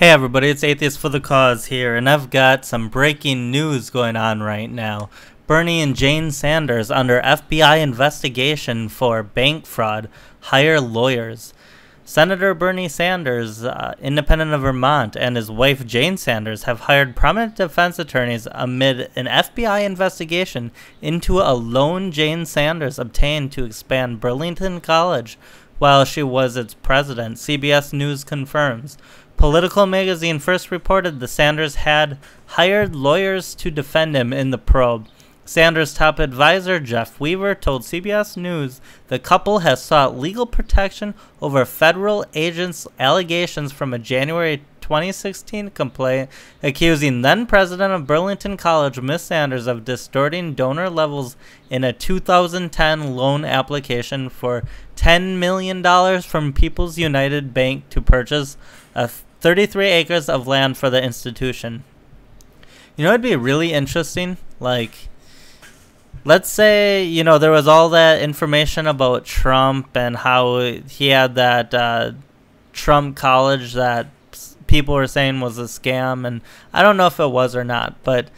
Hey everybody, it's Atheist for the Cause here, and I've got some breaking news going on right now. Bernie and Jane Sanders, under FBI investigation for bank fraud, hire lawyers. Senator Bernie Sanders, independent of Vermont, and his wife Jane Sanders have hired prominent defense attorneys amid an FBI investigation into a loan Jane Sanders obtained to expand Burlington College while she was its president, CBS News confirms. Political magazine first reported the Sanders had hired lawyers to defend him in the probe. Sanders' top advisor, Jeff Weaver, told CBS News the couple has sought legal protection over federal agents' allegations from a January 2016 complaint accusing then-president of Burlington College, Miss Sanders, of distorting donor levels in a 2010 loan application for $10 million from People's United Bank to purchase a 33 acres of land for the institution. You know, it'd be really interesting, like, let's say, there was all that information about Trump and how he had that Trump college that people were saying was a scam, and I don't know if it was or not, but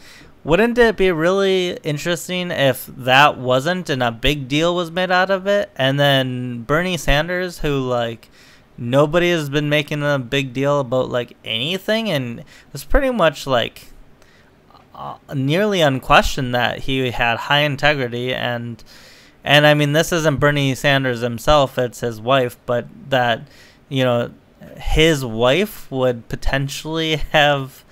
wouldn't it be really interesting if that wasn't and a big deal was made out of it, and then Bernie Sanders, who, nobody has been making a big deal about, anything, and it's pretty much, nearly unquestioned that he had high integrity, and I mean, this isn't Bernie Sanders himself, it's his wife, but that, his wife would potentially have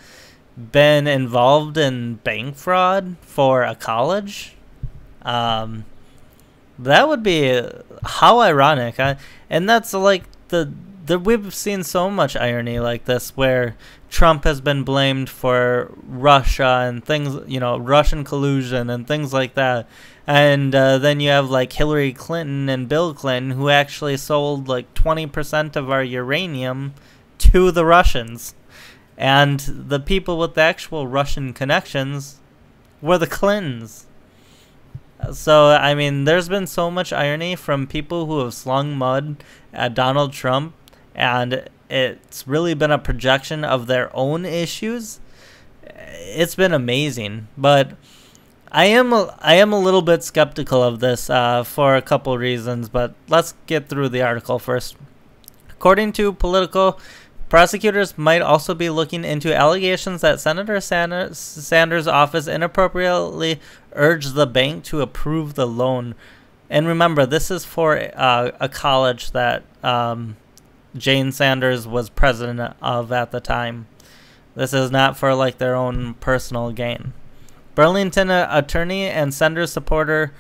been involved in bank fraud for a college. That would be how ironic. And that's we've seen so much irony like this, where Trump has been blamed for Russia and things, Russian collusion and things like that. And then you have Hillary Clinton and Bill Clinton, who actually sold 20% of our uranium to the Russians. And the people with the actual Russian connections were the Clintons. So, I mean, there's been so much irony from people who have slung mud at Donald Trump, and it's really been a projection of their own issues. It's been amazing, but I am a little bit skeptical of this for a couple reasons, but let's get through the article first. According to Politico, prosecutors might also be looking into allegations that Senator Sanders' office inappropriately urged the bank to approve the loan. And remember, this is for a college that Jane Sanders was president of at the time. This is not for like their own personal gain. Burlington attorney and Sanders supporter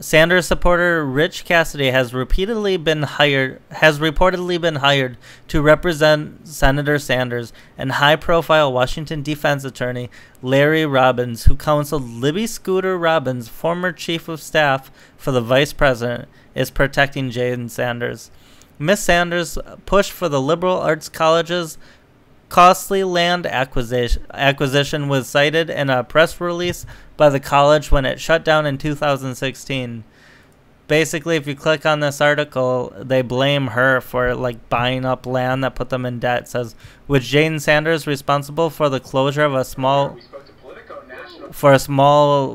Rich Cassidy has reportedly been hired to represent Senator Sanders, and high-profile Washington defense attorney Larry Robbins, who counseled Libby Scooter Robbins, former chief of staff for the vice president, is protecting Jane Sanders. Miss Sanders pushed for the liberal arts college's costly land acquisition was cited in a press release by the college when it shut down in 2016. Basically, if you click on this article, they blame her for buying up land that put them in debt. It says, with Jane Sanders responsible for the closure of a small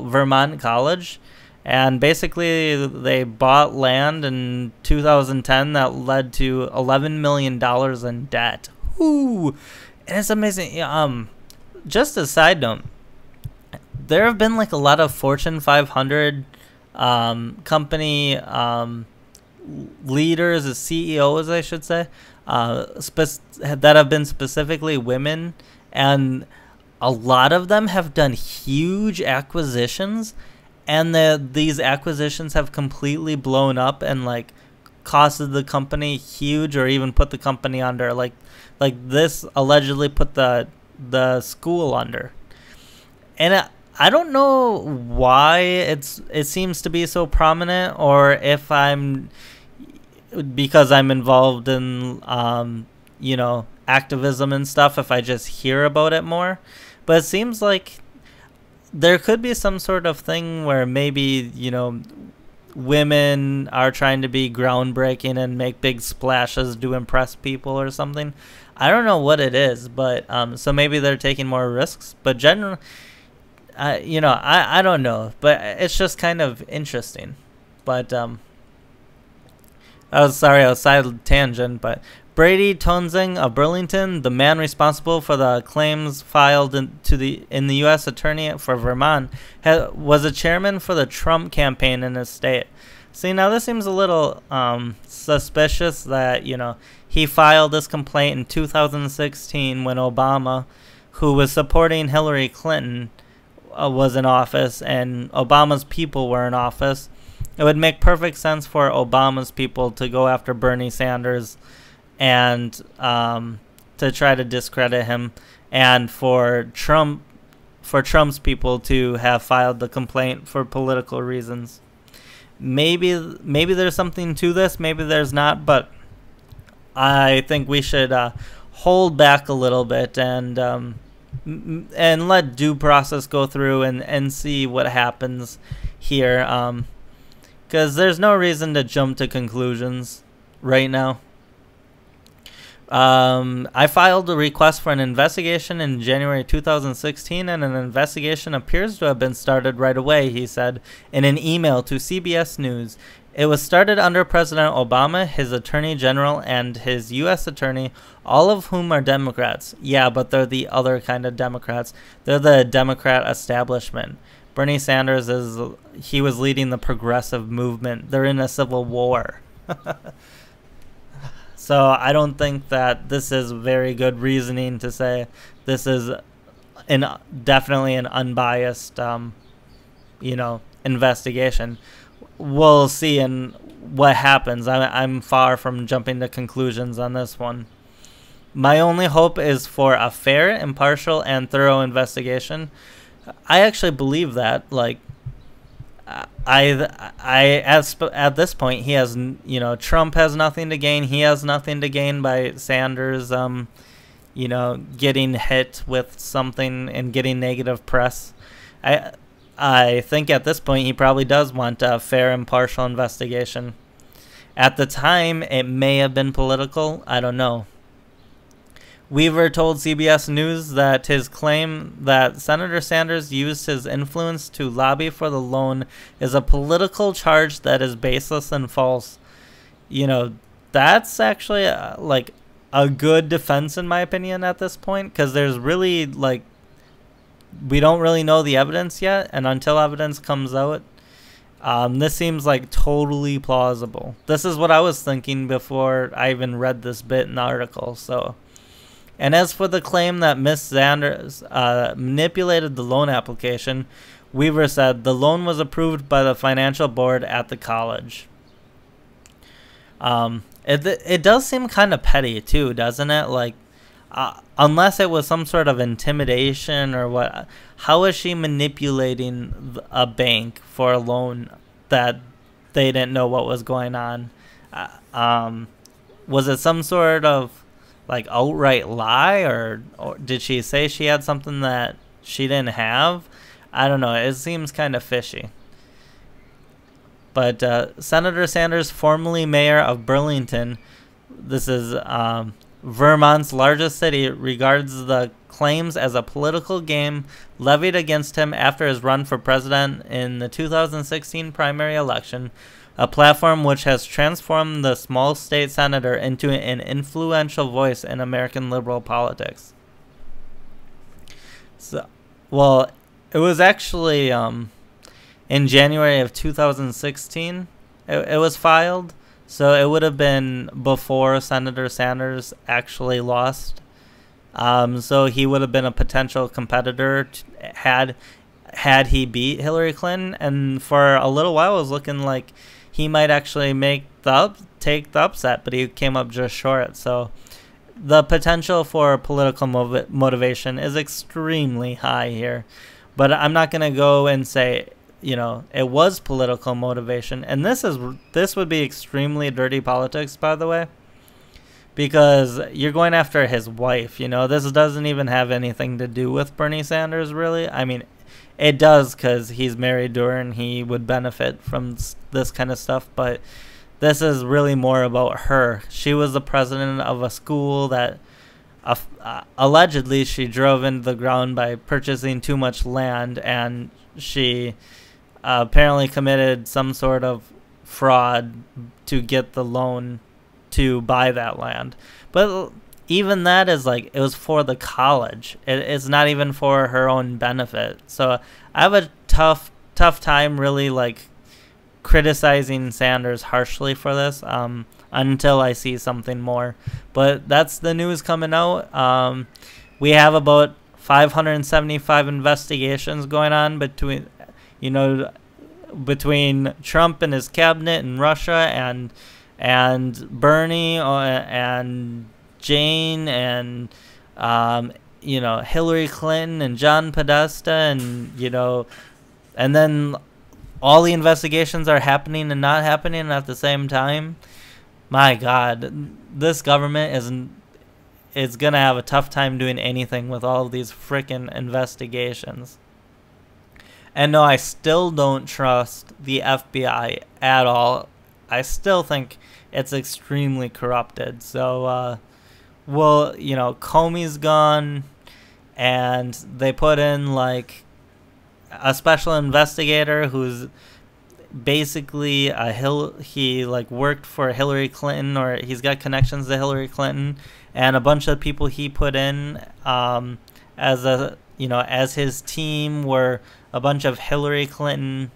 Vermont college. And basically, they bought land in 2010 that led to $11 million in debt. Ooh, and it's amazing. Just a side note, there have been a lot of Fortune 500 company leaders, CEOs, I should say, that have been specifically women, and a lot of them have done huge acquisitions, and these acquisitions have completely blown up and costed the company huge, or even put the company under. Like this allegedly put the school under. And I don't know why it seems to be so prominent, or if because I'm involved in activism and stuff, if I just hear about it more. But it seems like there could be some sort of thing where maybe women are trying to be groundbreaking and make big splashes to impress people or something. I don't know what it is, but so maybe they're taking more risks. But generally, I don't know, but it's just kind of interesting. But I was side tangent, but Brady Tonsing of Burlington, the man responsible for the claims filed in the U.S. Attorney for Vermont, was a chairman for the Trump campaign in his state. See, now this seems a little suspicious that, he filed this complaint in 2016 when Obama, who was supporting Hillary Clinton, was in office and Obama's people were in office. It would make perfect sense for Obama's people to go after Bernie Sanders and to try to discredit him, and for Trump's people to have filed the complaint for political reasons. Maybe there's something to this, maybe there's not, but I think we should hold back a little bit and let due process go through and see what happens here, because there's no reason to jump to conclusions right now. I filed a request for an investigation in January 2016, and an investigation appears to have been started right away, he said in an email to CBS News. It was started under President Obama, his Attorney General, and his U.S. Attorney, all of whom are Democrats. Yeah, but they're the other kind of Democrats. They're the Democrat establishment. Bernie Sanders he was leading the progressive movement. They're in a civil war. So I don't think that this is very good reasoning to say this is definitely an unbiased, investigation. We'll see in what happens. I'm far from jumping to conclusions on this one. My only hope is for a fair, impartial, and thorough investigation. I actually believe that. Like, at this point, he has, Trump has nothing to gain. He has nothing to gain by Sanders, getting hit with something and getting negative press. I think at this point he probably does want a fair, impartial investigation. At the time, it may have been political. I don't know. Weaver told CBS News that his claim that Senator Sanders used his influence to lobby for the loan is a political charge that is baseless and false. That's actually a good defense in my opinion at this point, because there's really we don't really know the evidence yet, and until evidence comes out, this seems like totally plausible. This is what I was thinking before I even read this bit in the article. And as for the claim that Ms. Sanders manipulated the loan application, Weaver said the loan was approved by the financial board at the college. It does seem kind of petty too, doesn't it? Unless it was some sort of intimidation or what, how is she manipulating a bank for a loan that they didn't know what was going on? Was it some sort of outright lie, or did she say she had something that she didn't have? I don't know. It seems kind of fishy. But Senator Sanders, formerly mayor of Burlington, this is Vermont's largest city, regards the claims as a political game levied against him after his run for president in the 2016 primary election, a platform which has transformed the small state senator into an influential voice in American liberal politics. So, well, it was actually in January of 2016 it was filed, so it would have been before Senator Sanders actually lost. So he would have been a potential competitor had he beat Hillary Clinton, and for a little while it was looking like he might actually take the upset, but he came up just short. So the potential for political motivation is extremely high here. But I'm not going to go and say, it was political motivation. And this would be extremely dirty politics, by the way, because you're going after his wife. This doesn't even have anything to do with Bernie Sanders, really. I mean, it does because he's married to her and he would benefit from this kind of stuff. But this is really more about her. She was the president of a school that allegedly she drove into the ground by purchasing too much land, and she apparently committed some sort of fraud to get the loan to buy that land. But even that is like, it was for the college. It's not even for her own benefit. So I have a tough time really like criticizing Sanders harshly for this until I see something more. But that's the news coming out. We have about 575 investigations going on between, between Trump and his cabinet and Russia and Bernie and Jane and Hillary Clinton and John Podesta and then all the investigations are happening and not happening at the same time. My God, this government is gonna have a tough time doing anything with all of these freaking investigations. And no, I still don't trust the FBI at all. I still think it's extremely corrupted. So, Comey's gone, and they put in like a special investigator who's basically he like worked for Hillary Clinton, or he's got connections to Hillary Clinton, and a bunch of people he put in as his team were a bunch of Hillary Clinton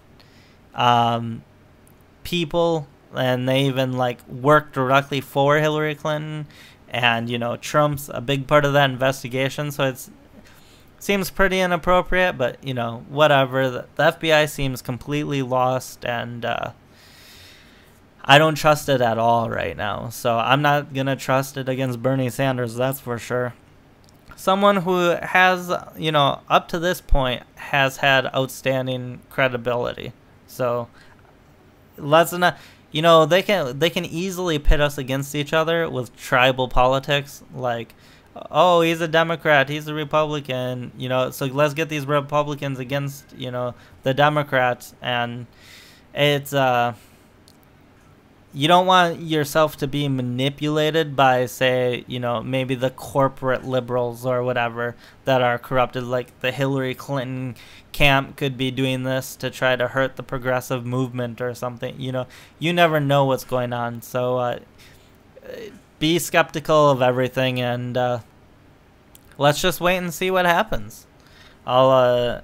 people, and they even like worked directly for Hillary Clinton, and Trump's a big part of that investigation. So it seems pretty inappropriate, but whatever. The FBI seems completely lost, and I don't trust it at all right now. So I'm not gonna trust it against Bernie Sanders, that's for sure. Someone who has, up to this point has had outstanding credibility. So let's not, they can easily pit us against each other with tribal politics, like, oh, he's a Democrat, he's a Republican, so let's get these Republicans against, the Democrats. And it's you don't want yourself to be manipulated by, say, maybe the corporate liberals or whatever that are corrupted. Like the Hillary Clinton camp could be doing this to try to hurt the progressive movement or something. You never know what's going on. So be skeptical of everything, and let's just wait and see what happens. And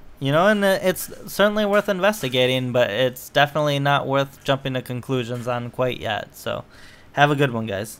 it's certainly worth investigating, but it's definitely not worth jumping to conclusions on quite yet. So have a good one, guys.